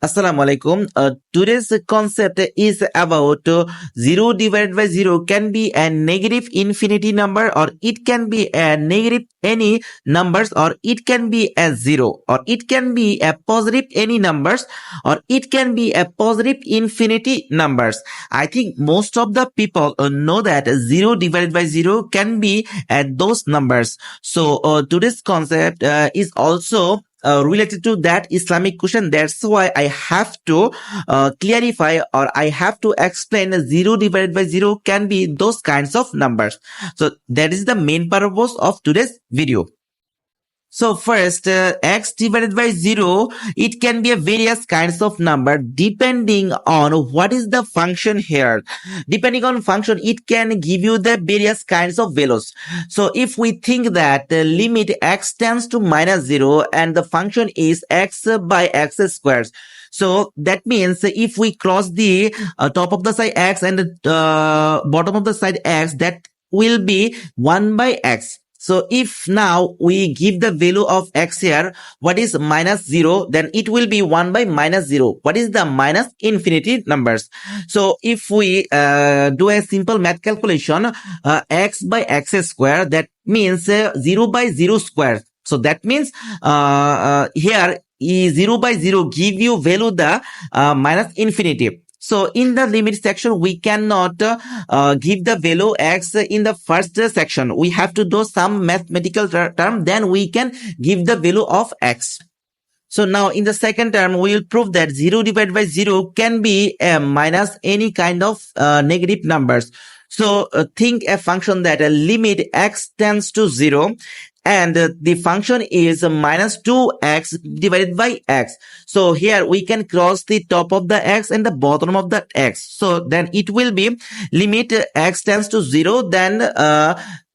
Assalamu alaikum. Today's concept is about 0 divided by 0 can be a negative infinity number, or it can be a negative any numbers, or it can be a 0, or it can be a positive any numbers, or it can be a positive infinity numbers. I think most of the people know that 0 divided by 0 can be those numbers. So today's concept is also related to that Islamic question. That's why I have to clarify, or I have to explain 0 divided by 0 can be those kinds of numbers. So that is the main purpose of today's video. So first, x divided by 0, it can be a various kinds of number depending on what is the function here. Depending on function, it can give you the various kinds of values. So if we think that the limit x tends to minus 0 and the function is x by x squared. So that means if we cross the top of the side x and the bottom of the side x, that will be 1 by x. So if now we give the value of x here, what is minus 0, then it will be 1 by minus 0. What is the minus infinity numbers? So if we do a simple math calculation, x by x square, that means 0 by 0 square. So that means here 0 by 0 give you value the minus infinity. So in the limit section, we cannot give the value x in the first section. We have to do some mathematical term, then we can give the value of x. So now in the second term, we will prove that 0 divided by 0 can be minus any kind of negative numbers. So think a function that a limit x tends to 0 and the function is minus 2x divided by x. So here we can cross the top of the x and the bottom of the x. So then it will be limit x tends to 0, then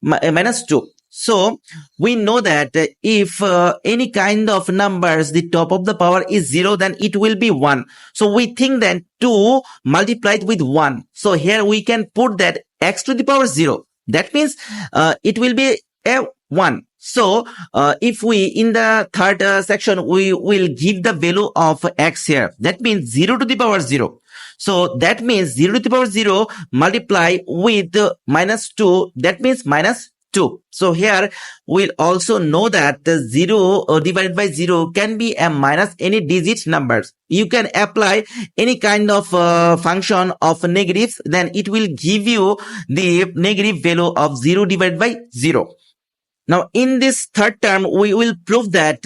minus 2. So we know that if any kind of numbers, the top of the power is 0, then it will be 1. So we think that 2 multiplied with 1. So here we can put that x to the power 0. That means it will be a 1. So if we in the third section, we will give the value of x here. That means 0 to the power 0. So that means 0 to the power 0 multiply with minus 2. That means minus 2. So here we'll also know that the 0 divided by 0 can be a minus any digit numbers. You can apply any kind of function of negatives, then it will give you the negative value of 0 divided by 0. Now, in this third term, we will prove that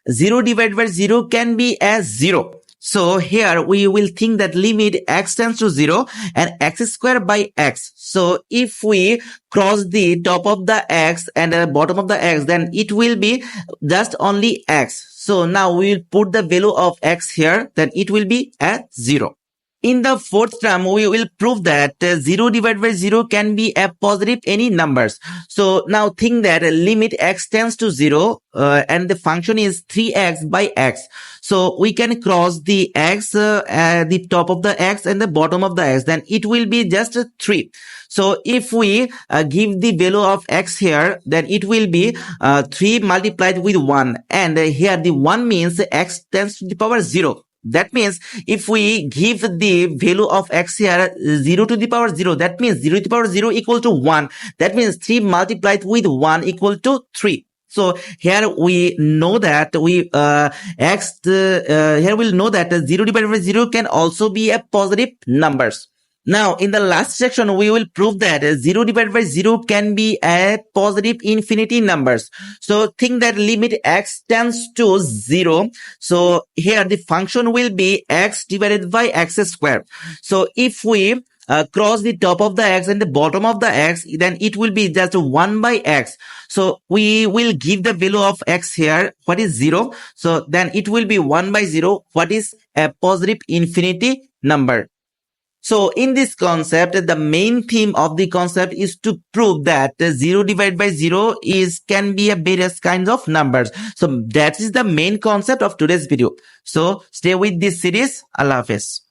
0 divided by 0 can be as 0. So here we will think that limit x tends to 0 and x squared by x. So if we cross the top of the x and the bottom of the x, then it will be just only x. So now we will put the value of x here, then it will be at 0. In the fourth term, we will prove that 0 divided by 0 can be a positive any numbers. So now think that limit x tends to 0 and the function is 3x by x. So we can cross the x, the top of the x and the bottom of the x, then it will be just 3. So if we give the value of x here, then it will be 3 multiplied with 1. And here the 1 means x tends to the power 0. That means if we give the value of x here 0 to the power 0, that means 0 to the power 0 equal to 1. That means 3 multiplied with 1 equal to 3. So here we know that here we'll know that 0 divided by 0 can also be a positive numbers. Now, in the last section, we will prove that 0 divided by 0 can be a positive infinity numbers. So think that limit x tends to 0. So here the function will be x divided by x squared. So if we cross the top of the x and the bottom of the x, then it will be just 1 by x. So we will give the value of x here, what is 0. So then it will be 1 by 0, what is a positive infinity number. So in this concept, the main theme of the concept is to prove that 0 divided by 0 can be a various kinds of numbers. So that is the main concept of today's video. So stay with this series. Allah Hafiz.